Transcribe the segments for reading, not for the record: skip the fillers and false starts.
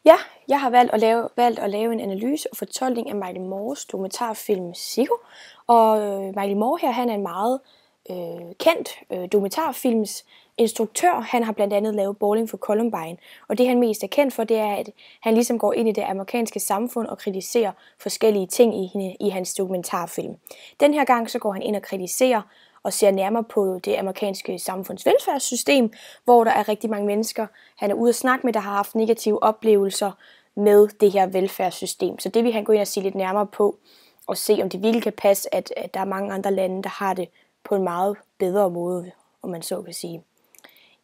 Ja, jeg har valgt at lave en analyse og fortolkning af Michael Moores dokumentarfilm Psycho. Og Michael Moore her, han er en meget kendt dokumentarfilms instruktør. Han har blandt andet lavet Bowling for Columbine. Og det han mest er kendt for, det er, at han ligesom går ind i det amerikanske samfund og kritiserer forskellige ting i hans dokumentarfilm. Den her gang så går han ind og kritiserer og ser nærmere på det amerikanske samfunds velfærdssystem, hvor der er rigtig mange mennesker, han er ude at snakke med, der har haft negative oplevelser med det her velfærdssystem. Så det vil han gå ind og se lidt nærmere på, og se om det virkelig kan passe, at der er mange andre lande, der har det på en meget bedre måde, om man så kan sige.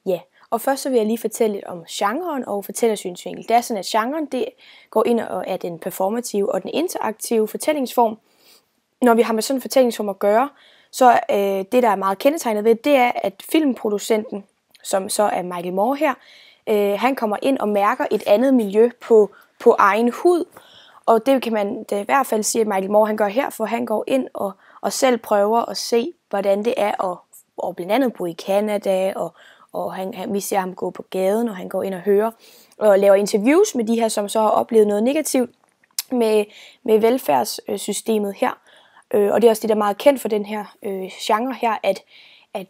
Ja, og først så vil jeg lige fortælle lidt om genren og fortællersynsvinkel. Det er sådan, at genren det går ind og er den performative og den interaktive fortællingsform. Når vi har med sådan en fortællingsform at gøre, så det, der er meget kendetegnet ved, det er, at filmproducenten, som så er Michael Moore her, han kommer ind og mærker et andet miljø på egen hud. Og det kan man i hvert fald sige, at Michael Moore han gør her, for han går ind og selv prøver at se, hvordan det er at blandt andet bo i Canada, og vi ser ham gå på gaden, og han går ind og hører og laver interviews med de her, som så har oplevet noget negativt med velfærdssystemet her. Og det er også det, der er meget kendt for den her genre her, at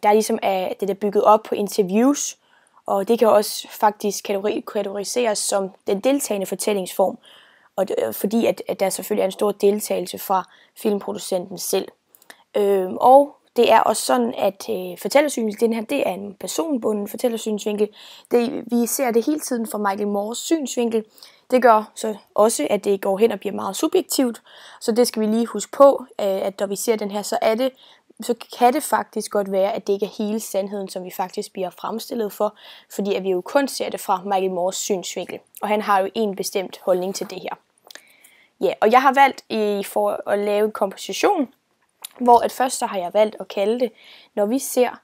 der ligesom er det, der er bygget op på interviews, og det kan også faktisk kategoriseres som den deltagende fortællingsform, og fordi at der selvfølgelig er en stor deltagelse fra filmproducenten selv. Og det er også sådan, at fortællersynsvinkel, det er en personbunden fortællersynsvinkel. Vi ser det hele tiden fra Michael Moores synsvinkel. Det gør så også, at det går hen og bliver meget subjektivt. Så det skal vi lige huske på, at når vi ser den her, så kan det faktisk godt være, at det ikke er hele sandheden, som vi faktisk bliver fremstillet for. Fordi at vi jo kun ser det fra Michael Moores synsvinkel. Og han har jo en bestemt holdning til det her. Ja, og jeg har valgt for at lave en komposition, hvor at først så har jeg valgt at kalde det, når vi ser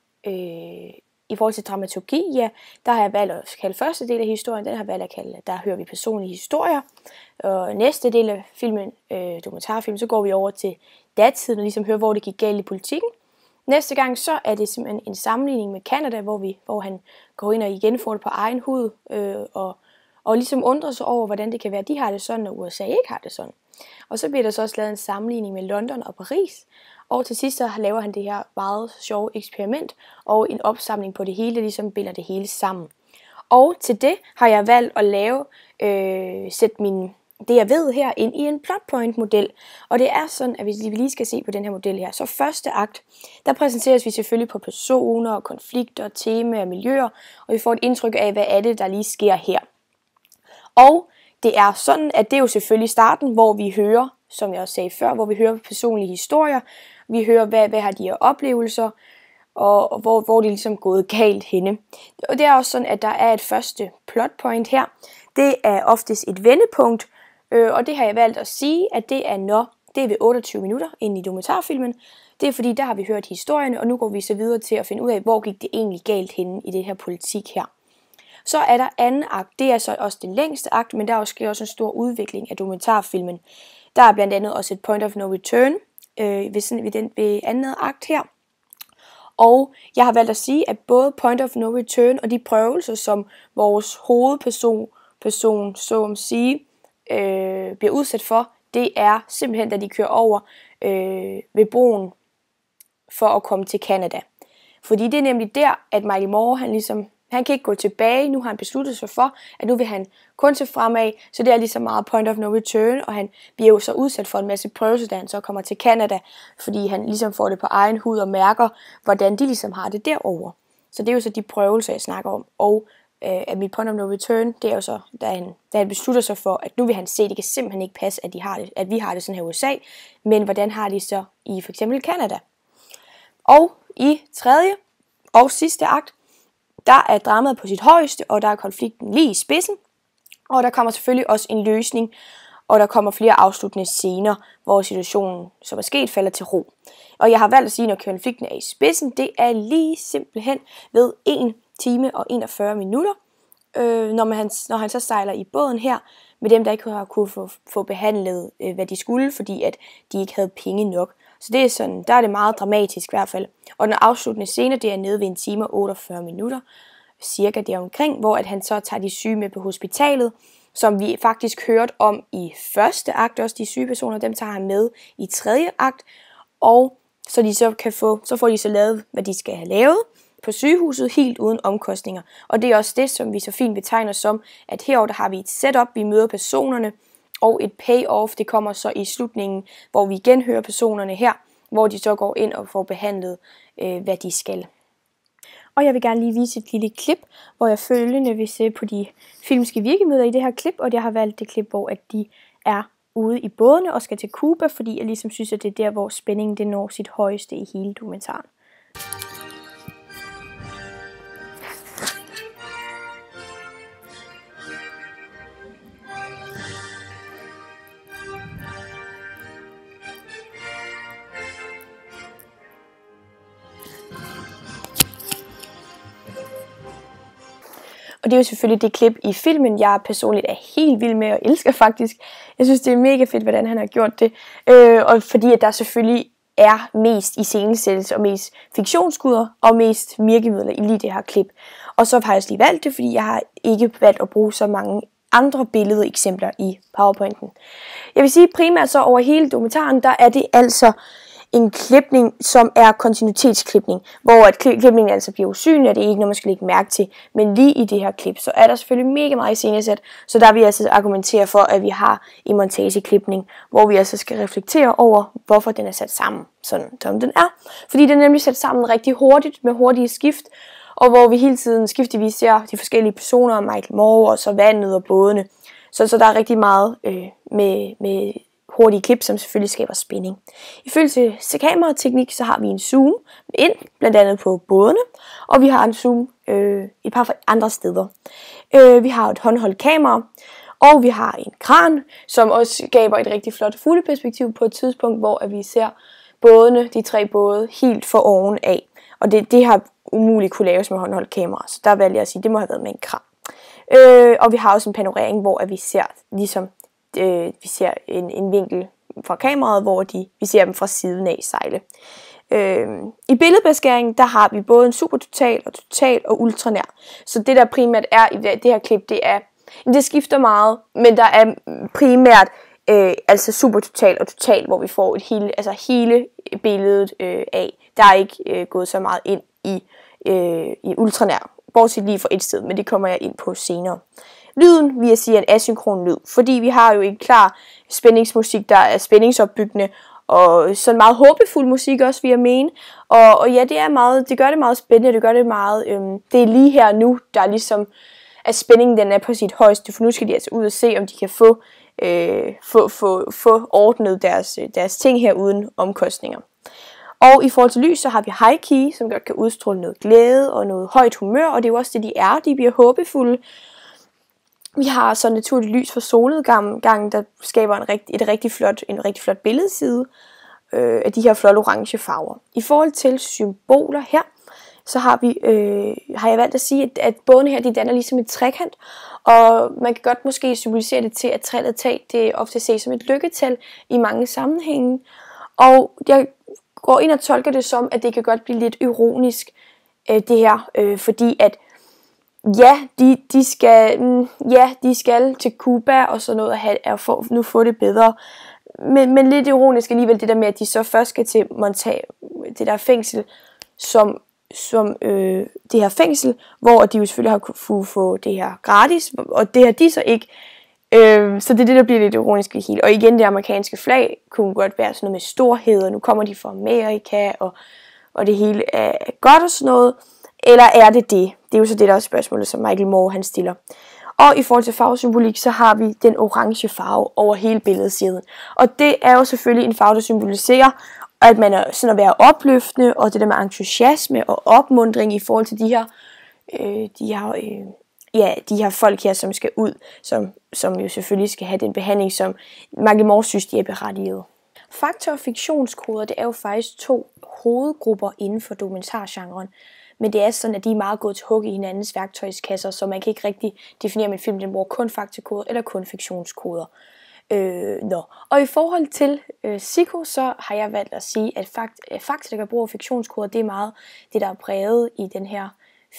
i forhold til dramaturgi, ja, der har jeg valgt at kalde første del af historien, den har jeg valgt at kalde, der hører vi personlige historier. Og næste del af filmen, dokumentarfilmen, så går vi over til datiden og ligesom hører, hvor det gik galt i politikken. Næste gang, så er det simpelthen en sammenligning med Canada, hvor han går ind og igen får det på egen hud, og ligesom undrer sig over, hvordan det kan være, at de har det sådan, og USA ikke har det sådan. Og så bliver der så også lavet en sammenligning med London og Paris. Og til sidst så laver han det her meget sjove eksperiment og en opsamling på det hele, der ligesom binder det hele sammen. Og til det har jeg valgt at sætte det jeg ved her ind i en plotpoint model. Og det er sådan, at hvis vi lige skal se på den her model her, så første akt, der præsenteres vi selvfølgelig på personer, konflikter, temaer og miljøer, og vi får et indtryk af, hvad er det, der lige sker her. Og det er sådan, at det er jo selvfølgelig starten, hvor vi hører, som jeg også sagde før, hvor vi hører personlige historier. Vi hører, hvad har de her oplevelser, og hvor det er ligesom gået galt henne. Og det er også sådan, at der er et første plotpoint her. Det er oftest et vendepunkt, og det har jeg valgt at sige, at det er ved 28 minutter inde i dokumentarfilmen. Det er fordi, der har vi hørt historierne, og nu går vi så videre til at finde ud af, hvor gik det egentlig galt henne i det her politik her. Så er der anden akt, det er så også den længste akt, men der er også en stor udvikling af dokumentarfilmen. Der er blandt andet også et point of no return ved anden akt her. Og jeg har valgt at sige, at både point of no return og de prøvelser, som vores hovedperson så at sige, bliver udsat for, det er simpelthen, da de kører over ved broen for at komme til Canada. Fordi det er nemlig der, at Michael Moore, han kan ikke gå tilbage. Nu har han besluttet sig for, at nu vil han kun til fremad. Så det er ligesom meget point of no return. Og han bliver jo så udsat for en masse prøvelser, da han så kommer til Canada. Fordi han ligesom får det på egen hud og mærker, hvordan de ligesom har det derovre. Så det er jo så de prøvelser, jeg snakker om. Og at mit point of no return, det er jo så, da han beslutter sig for, at nu vil han se, at det kan simpelthen ikke passe, at vi har det sådan her i USA. Men hvordan har de så i for eksempel Canada? Og i tredje og sidste akt, der er dramaet på sit højeste, og der er konflikten lige i spidsen. Og der kommer selvfølgelig også en løsning, og der kommer flere afsluttende scener, hvor situationen, som er sket, falder til ro. Og jeg har valgt at sige, når konflikten er i spidsen, det er lige simpelthen ved 1 time og 41 minutter, når han så sejler i båden her, med dem, der ikke har kunne få behandlet, hvad de skulle, fordi at de ikke havde penge nok. Så det er sådan, der er det meget dramatisk i hvert fald. Og den afsluttende scene, det er nede ved 1 time og 48 minutter, cirka der omkring, hvor at han så tager de syge med på hospitalet, som vi faktisk hørte om i første akt, også de syge personer, dem tager han med i tredje akt, og så de så kan så får de så lavet, hvad de skal have lavet på sygehuset, helt uden omkostninger. Og det er også det, som vi så fint betegner som, at herovre der har vi et setup, vi møder personerne, og et payoff, det kommer så i slutningen, hvor vi igen hører personerne her, hvor de så går ind og får behandlet, hvad de skal. Og jeg vil gerne lige vise et lille klip, hvor jeg følgende vil se på de filmiske virkemidler i det her klip, og jeg har valgt det klip, hvor at de er ude i bådene og skal til Cuba, fordi jeg ligesom synes, at det er der, hvor spændingen det når sit højeste i hele dokumentaren. Og det er jo selvfølgelig det klip i filmen, jeg personligt er helt vild med og elsker faktisk. Jeg synes, det er mega fedt, hvordan han har gjort det. Og fordi at der selvfølgelig er mest iscenesættelse og mest fiktionsskuder og mest virkemidler i lige det her klip. Og så har jeg også lige valgt det, fordi jeg har ikke valgt at bruge så mange andre billedeksempler i PowerPointen. Jeg vil sige primært så over hele dokumentaren, der er det altså en klipning, som er kontinuitetsklipning, hvor at klipningen altså bliver usynlig, og det er ikke noget, man skal lægge mærke til. Men lige i det her klip, så er der selvfølgelig mega meget iscenesat, så der vil jeg altså argumentere for, at vi har en montageklipning, hvor vi altså skal reflektere over, hvorfor den er sat sammen, sådan som den er. Fordi den er nemlig sat sammen rigtig hurtigt, med hurtige skift, og hvor vi hele tiden skiftevis ser de forskellige personer, Michael Moore, og så vandet og bådene. Så der er rigtig meget med hurtige klip, som selvfølgelig skaber spænding. Ifølge til kamerateknik, så har vi en zoom ind, blandt andet på bådene, og vi har en zoom et par andre steder. Vi har et håndholdt kamera, og vi har en kran, som også skaber et rigtig flot fugleperspektiv på et tidspunkt, hvor vi ser bådene, de tre både, helt for oven af. Og det har umuligt kunne laves med håndholdt kamera, så der valgte jeg at sige, at det må have været med en kran. Og vi har også en panorering, hvor vi ser ligesom vi ser en vinkel fra kameraet, hvor vi ser dem fra siden af sejle. I billedbeskæringen, der har vi både en super total og ultranær. Så det der primært er i det her klip, det skifter meget, men der er primært altså super total og total, hvor vi får hele billedet af. Der er ikke gået så meget ind i ultranær, bortset lige fra et sted, men det kommer jeg ind på senere. Lyden, vil jeg sige, er en asynkron lyd, fordi vi har jo en klar spændingsmusik, der er spændingsopbyggende, og sådan meget håbefuld musik også, vil jeg mene. Og ja, det gør det meget spændende, det gør det meget, det er lige her nu, der er ligesom, at spændingen den er på sit højeste, for nu skal de altså ud og se, om de kan få ordnet deres ting her uden omkostninger. Og i forhold til lys, så har vi high key, som godt kan udstråle noget glæde og noget højt humør, og det er jo også det, de bliver håbefulde. Vi har så naturligt lys fra solnedgangen, der skaber en rigtig flot billedside af de her flotte orange farver. I forhold til symboler her, så har jeg valgt at sige, at bådene her, de danner ligesom et trekant, og man kan godt måske symbolisere det til, at træet tag, det ofte ses som et lykketal i mange sammenhænge. Og jeg går ind og tolker det som, at det kan godt blive lidt ironisk, det her, fordi at de skal til Cuba og sådan noget og nu få det bedre. Men lidt ironisk alligevel det der med, at de så først skal til det der fængsel, det her fængsel, hvor de jo selvfølgelig har kunne få det her gratis, og det har de så ikke. Så det er det, der bliver lidt ironisk i hele. Og igen, det amerikanske flag kunne godt være sådan noget med storhed, og nu kommer de fra Amerika, og det hele er godt og sådan noget. Eller er det det? Det er jo så det, der er spørgsmålet, som Michael Moore han stiller. Og i forhold til farvesymbolik, så har vi den orange farve over hele billedsiden. Og det er jo selvfølgelig en farve, der symboliserer, at man er sådan at være opløftende, og det der med entusiasme og opmuntring i forhold til de her folk her, som skal ud, som jo selvfølgelig skal have den behandling, som Michael Moore synes, de er berettiget. Fakta- og fiktionskoder, det er jo faktisk to hovedgrupper inden for dokumentargenren. Men det er sådan, at de er meget gået til hug i hinandens værktøjskasser, så man kan ikke rigtig definere med en film, den bruger kun faktakoder eller kun fiktionskoder. Og i forhold til Psycho, så har jeg valgt at sige, at fakta, der kan bruge fiktionskoder, det er meget det, der er præget i den her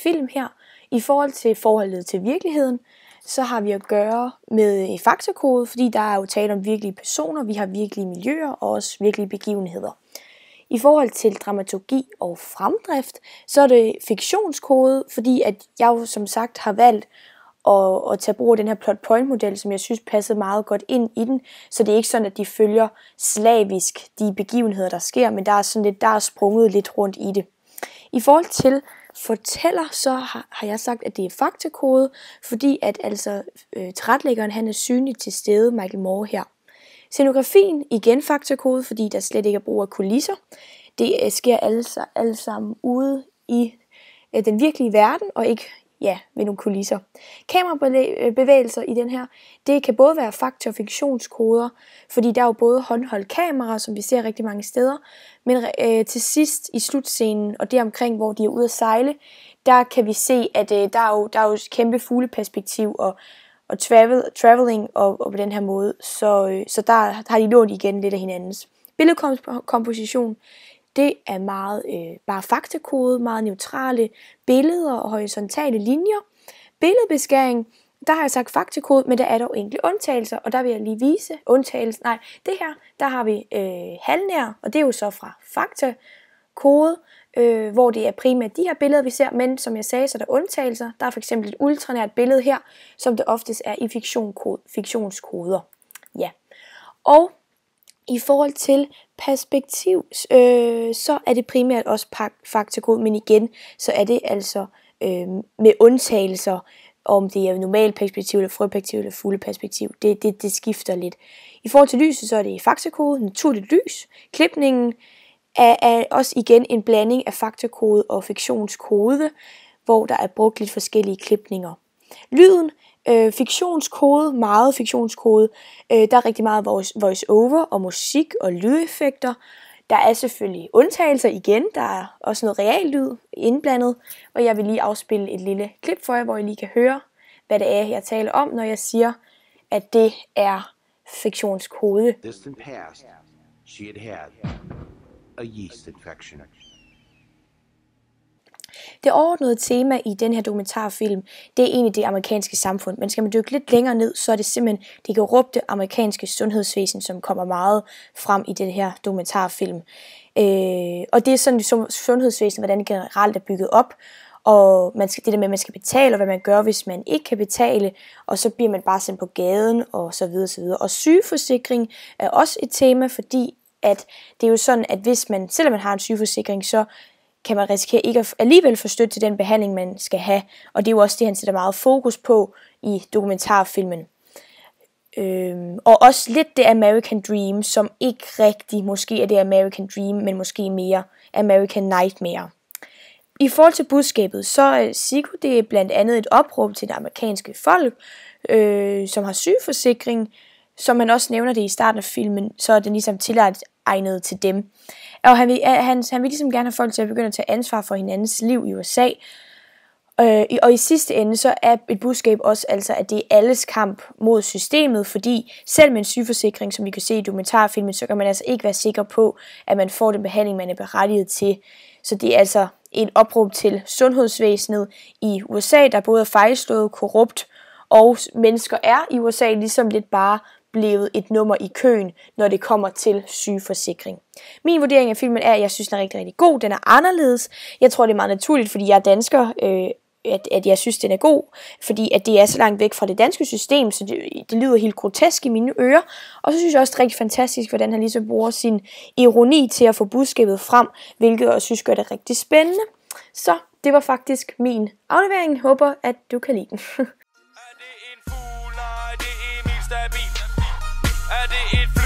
film her. I forhold til forholdet til virkeligheden, så har vi at gøre med en faktakode, fordi der er jo tale om virkelige personer, vi har virkelige miljøer og også virkelige begivenheder. I forhold til dramaturgi og fremdrift, så er det fiktionskode, fordi at jeg jo som sagt har valgt at tage brug af den her plot point model, som jeg synes passede meget godt ind i den, så det er ikke sådan, at de følger slavisk de begivenheder, der sker, men der er sprunget lidt rundt i det. I forhold til fortæller, så har jeg sagt, at det er faktakode, fordi at altså tilretlæggeren han er synlig til stede, Michael Moore her. Scenografien, igen faktakode, fordi der slet ikke er brug af kulisser. Det sker alle sammen ude i den virkelige verden, og ikke med nogle kulisser. Kamerabevægelser i den her, det kan både være fakta- og fiktionskoder, fordi der er jo både håndholdt kamera, som vi ser rigtig mange steder, men til sidst i slutscenen, og det omkring, hvor de er ude at sejle, der kan vi se, at der er jo et kæmpe fugleperspektiv og traveling og på den her måde, så der har de lånt igen lidt af hinandens. Billedkomposition, det er meget bare faktakode, meget neutrale billeder og horisontale linjer. Billedbeskæring, der har jeg sagt faktakode, men der er dog enkelte undtagelser, og der vil jeg lige vise undtagelsen. Nej, det her, der har vi halvnær, og det er jo så fra faktakode, hvor det er primært de her billeder, vi ser, men som jeg sagde, så er der undtagelser. Der er for eksempel et ultranært billede her, som det oftest er i fiktionskoder. Ja. Og i forhold til perspektiv, så er det primært også faktakode, men igen, så er det altså med undtagelser, om det er normal perspektiv, eller frøperspektiv, eller fugleperspektiv. Det skifter lidt. I forhold til lyset, så er det faktakode, naturligt lys. Klipningen er også igen en blanding af faktakode og fiktionskode, hvor der er brugt lidt forskellige klipninger. Lyden, fiktionskode, meget fiktionskode. Der er rigtig meget voice-over og musik og lydeffekter. Der er selvfølgelig undtagelser igen. Der er også noget reallyd indblandet. Og jeg vil lige afspille et lille klip for jer, hvor I lige kan høre, hvad det er, jeg taler om, når jeg siger, at det er fiktionskode. Distant past, she had a yeast infection. Det overordnede tema i den her dokumentarfilm, det er egentlig det amerikanske samfund. Men skal man dykke lidt længere ned, så er det simpelthen det korrupte amerikanske sundhedsvæsen, som kommer meget frem i den her dokumentarfilm. Og det er sådan, sundhedsvæsen, hvordan det generelt er bygget op. Og det der med, at man skal betale, og hvad man gør, hvis man ikke kan betale. Og så bliver man bare sendt på gaden, og så videre, så videre. Og sygeforsikring er også et tema, fordi at det er jo sådan, at hvis man, selvom man har en sygeforsikring, så kan man risikere ikke at alligevel få støtte til den behandling, man skal have. Og det er jo også det, han sætter meget fokus på i dokumentarfilmen. Og også lidt det American Dream, som ikke rigtig måske er det American Dream, men måske mere American Nightmare. I forhold til budskabet, så er Psycho det er blandt andet et opråb til det amerikanske folk, som har sygeforsikring. Som man også nævner det i starten af filmen, så er den ligesom tilegnet til dem. Og han vil ligesom gerne have folk til at begynde at tage ansvar for hinandens liv i USA. Og i sidste ende, så er et budskab også altså, at det er alles kamp mod systemet, fordi selv med en sygeforsikring, som vi kan se i dokumentarfilmen, så kan man altså ikke være sikker på, at man får den behandling, man er berettiget til. Så det er altså en opråb til sundhedsvæsenet i USA, der både er fejlslået, korrupt, og mennesker er i USA ligesom lidt bare blevet et nummer i køen, når det kommer til sygeforsikring. Min vurdering af filmen er, at jeg synes, den er rigtig, rigtig god. Den er anderledes. Jeg tror, det er meget naturligt, fordi jeg er dansker, at jeg synes, den er god. Fordi at det er så langt væk fra det danske system, så det lyder helt grotesk i mine ører. Og så synes jeg også, det er rigtig fantastisk, hvordan han ligesom bruger sin ironi til at få budskabet frem, hvilket jeg synes gør det rigtig spændende. Så det var faktisk min aflevering. Håber, at du kan lide den. Er det et